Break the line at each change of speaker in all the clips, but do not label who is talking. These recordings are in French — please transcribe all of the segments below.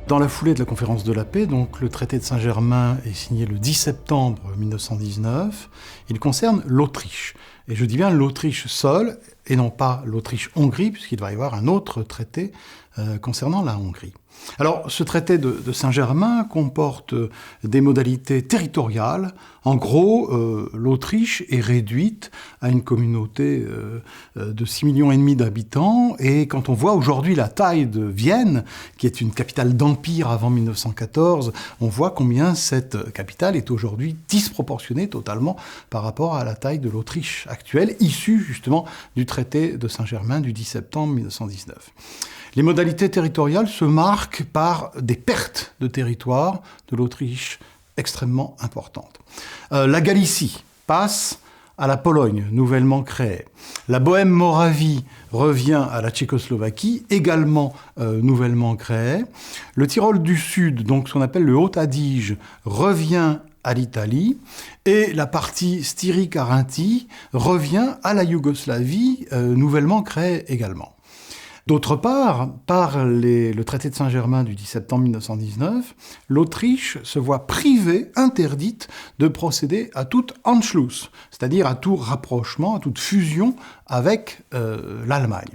Dans la foulée de la conférence de la paix, donc, le traité de Saint-Germain est signé le 10 septembre 1919. Il concerne l'Autriche. Et je dis bien l'Autriche seule, et non pas l'Autriche-Hongrie, puisqu'il va y avoir un autre traité concernant la Hongrie. Alors, ce traité de Saint-Germain comporte des modalités territoriales. En gros, l'Autriche est réduite à une communauté de 6,5 millions d'habitants. Et quand on voit aujourd'hui la taille de Vienne, qui est une capitale d'empire avant 1914, on voit combien cette capitale est aujourd'hui disproportionnée totalement par rapport à la taille de l'Autriche actuelle, issue justement du traité de Saint-Germain du 10 septembre 1919. Les modalités territoriales se marquent par des pertes de territoire de l'Autriche extrêmement importantes. La Galicie passe à la Pologne, nouvellement créée. La Bohême-Moravie revient à la Tchécoslovaquie, également nouvellement créée. Le Tyrol du Sud, donc ce qu'on appelle le Haut-Adige, revient à l'Italie, et la partie Styrie-Carinthie revient à la Yougoslavie, nouvellement créée également. D'autre part, par le traité de Saint-Germain du 10 septembre 1919, l'Autriche se voit privée, interdite de procéder à tout Anschluss, c'est-à-dire à tout rapprochement, à toute fusion avec l'Allemagne.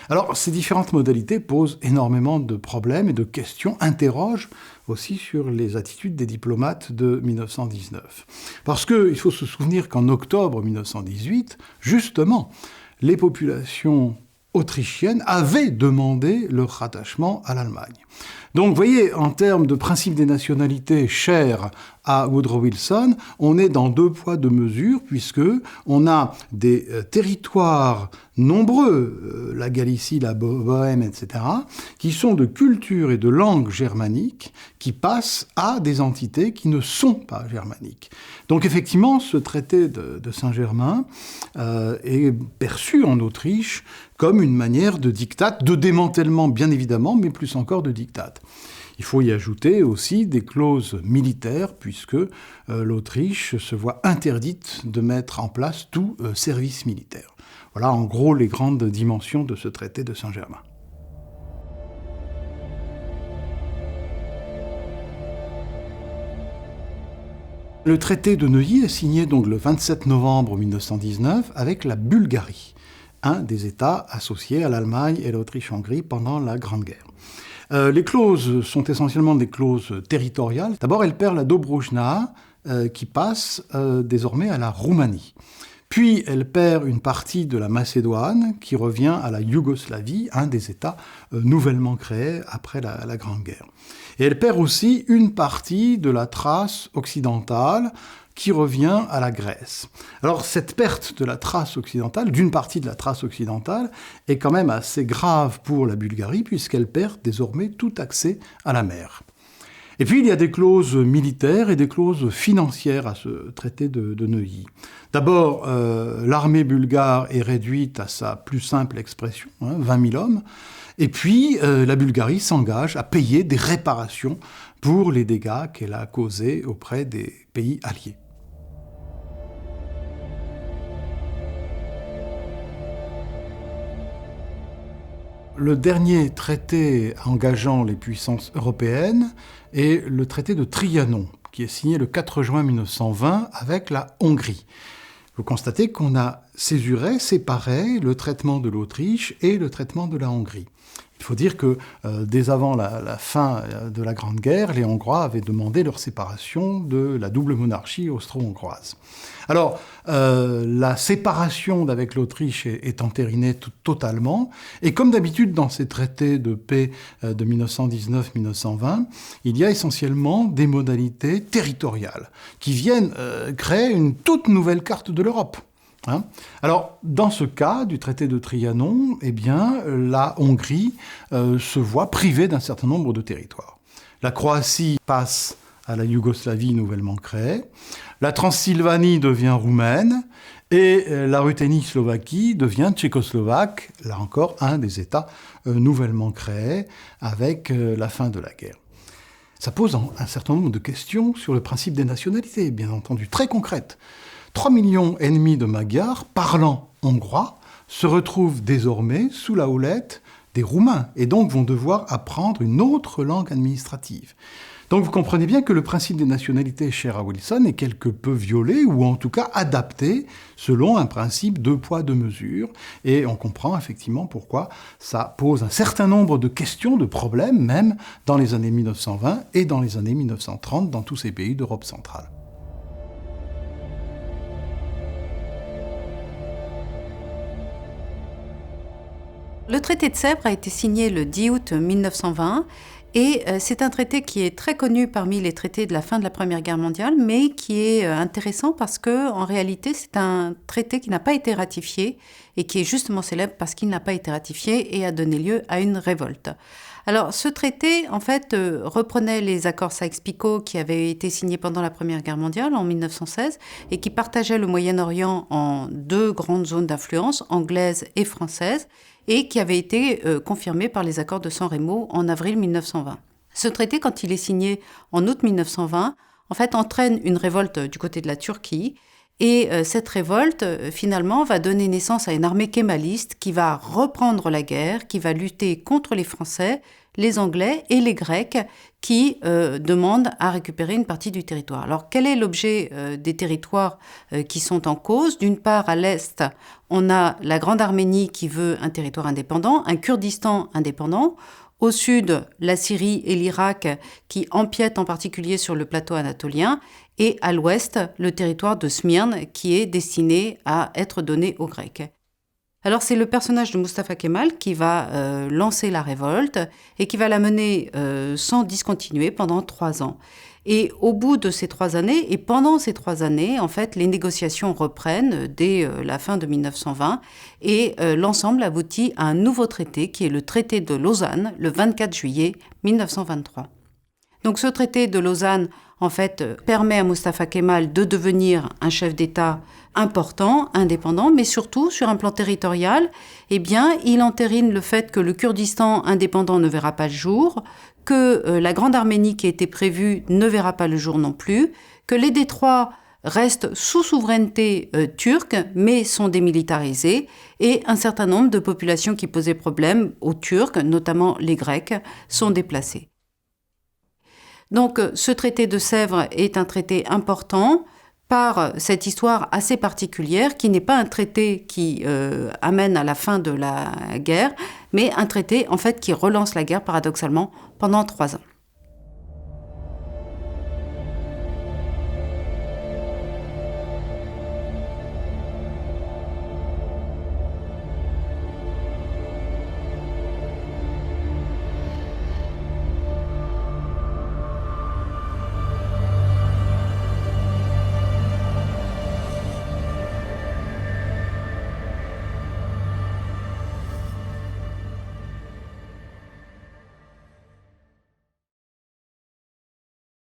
Alors, ces différentes modalités posent énormément de problèmes et de questions, interrogent aussi sur les attitudes des diplomates de 1919. Parce qu'il faut se souvenir qu'en octobre 1918, justement, les populations autrichiennes avaient demandé leur rattachement à l'Allemagne. Donc, vous voyez, en termes de principe des nationalités chers à Woodrow Wilson, on est dans deux poids, deux mesures, puisque on a des territoires nombreux, la Galicie, la Bohême, etc., qui sont de culture et de langue germanique, qui passent à des entités qui ne sont pas germaniques. Donc, effectivement, ce traité de Saint-Germain est perçu en Autriche comme une manière de diktat, de démantèlement bien évidemment, mais plus encore de diktat. Il faut y ajouter aussi des clauses militaires, puisque l'Autriche se voit interdite de mettre en place tout service militaire. Voilà en gros les grandes dimensions de ce traité de Saint-Germain. Le traité de Neuilly est signé donc le 27 novembre 1919 avec la Bulgarie, un des États associés à l'Allemagne et l'Autriche-Hongrie pendant la Grande Guerre. Les clauses sont essentiellement des clauses territoriales. D'abord, elle perd la Dobrojna, qui passe désormais à la Roumanie. Puis, elle perd une partie de la Macédoine, qui revient à la Yougoslavie, un des États nouvellement créés après la Grande Guerre. Et elle perd aussi une partie de la Thrace occidentale, qui revient à la Grèce. Alors, cette perte de la Thrace occidentale, d'une partie de la Thrace occidentale, est quand même assez grave pour la Bulgarie, puisqu'elle perd désormais tout accès à la mer. Et puis, il y a des clauses militaires et des clauses financières à ce traité de Neuilly. D'abord, l'armée bulgare est réduite à sa plus simple expression, 20 000 hommes, et puis la Bulgarie s'engage à payer des réparations pour les dégâts qu'elle a causés auprès des pays alliés. Le dernier traité engageant les puissances européennes est le traité de Trianon, qui est signé le 4 juin 1920 avec la Hongrie. Vous constatez qu'on a césuré, séparé le traitement de l'Autriche et le traitement de la Hongrie. Il faut dire que dès avant la fin de la Grande Guerre, les Hongrois avaient demandé leur séparation de la double monarchie austro-hongroise. Alors, la séparation d'avec l'Autriche est entérinée totalement, et comme d'habitude dans ces traités de paix de 1919-1920, il y a essentiellement des modalités territoriales qui viennent créer une toute nouvelle carte de l'Europe. Alors, dans ce cas du traité de Trianon, eh bien, la Hongrie se voit privée d'un certain nombre de territoires. La Croatie passe à la Yougoslavie nouvellement créée, la Transylvanie devient roumaine, et la Ruthénie-Slovaquie devient tchécoslovaque, là encore un des États nouvellement créés avec la fin de la guerre. Ça pose un certain nombre de questions sur le principe des nationalités, bien entendu, très concrètes. 3,5 millions de Magyars parlant hongrois se retrouvent désormais sous la houlette des Roumains, et donc vont devoir apprendre une autre langue administrative. Donc vous comprenez bien que le principe des nationalités cher à Wilson est quelque peu violé, ou en tout cas adapté selon un principe deux poids, deux mesures. Et on comprend effectivement pourquoi ça pose un certain nombre de questions, de problèmes, même dans les années 1920 et dans les années 1930 dans tous ces pays d'Europe centrale.
Le traité de Sèvres a été signé le 10 août 1920 et c'est un traité qui est très connu parmi les traités de la fin de la Première Guerre mondiale, mais qui est intéressant parce que, en réalité, c'est un traité qui n'a pas été ratifié et qui est justement célèbre parce qu'il n'a pas été ratifié et a donné lieu à une révolte. Alors, ce traité, en fait, reprenait les accords Sykes-Picot qui avaient été signés pendant la Première Guerre mondiale en 1916 et qui partageaient le Moyen-Orient en deux grandes zones d'influence, anglaise et française, et qui avait été confirmé par les accords de San Remo en avril 1920. Ce traité, quand il est signé en août 1920, en fait, entraîne une révolte du côté de la Turquie, et cette révolte, finalement, va donner naissance à une armée kémaliste qui va reprendre la guerre, qui va lutter contre les Français, les Anglais et les Grecs qui demandent à récupérer une partie du territoire. Alors, quel est l'objet des territoires qui sont en cause ? D'une part, à l'est, on a la Grande Arménie qui veut un territoire indépendant, un Kurdistan indépendant. Au sud, la Syrie et l'Irak qui empiètent en particulier sur le plateau anatolien. Et à l'ouest, le territoire de Smyrne qui est destiné à être donné aux Grecs. Alors c'est le personnage de Mustafa Kemal qui va lancer la révolte et qui va la mener sans discontinuer pendant 3 ans. Et au bout de ces 3 années, et pendant ces 3 années, en fait, les négociations reprennent dès la fin de 1920 et l'ensemble aboutit à un nouveau traité qui est le traité de Lausanne, le 24 juillet 1923. Donc ce traité de Lausanne, en fait, permet à Mustafa Kemal de devenir un chef d'État important, indépendant, mais surtout, sur un plan territorial, eh bien, il entérine le fait que le Kurdistan indépendant ne verra pas le jour, que la Grande Arménie qui était prévue ne verra pas le jour non plus, que les détroits restent sous souveraineté turque, mais sont démilitarisés, et un certain nombre de populations qui posaient problème aux Turcs, notamment les Grecs, sont déplacées. Donc, ce traité de Sèvres est un traité important par cette histoire assez particulière qui n'est pas un traité qui amène à la fin de la guerre, mais un traité en fait qui relance la guerre paradoxalement pendant 3 ans.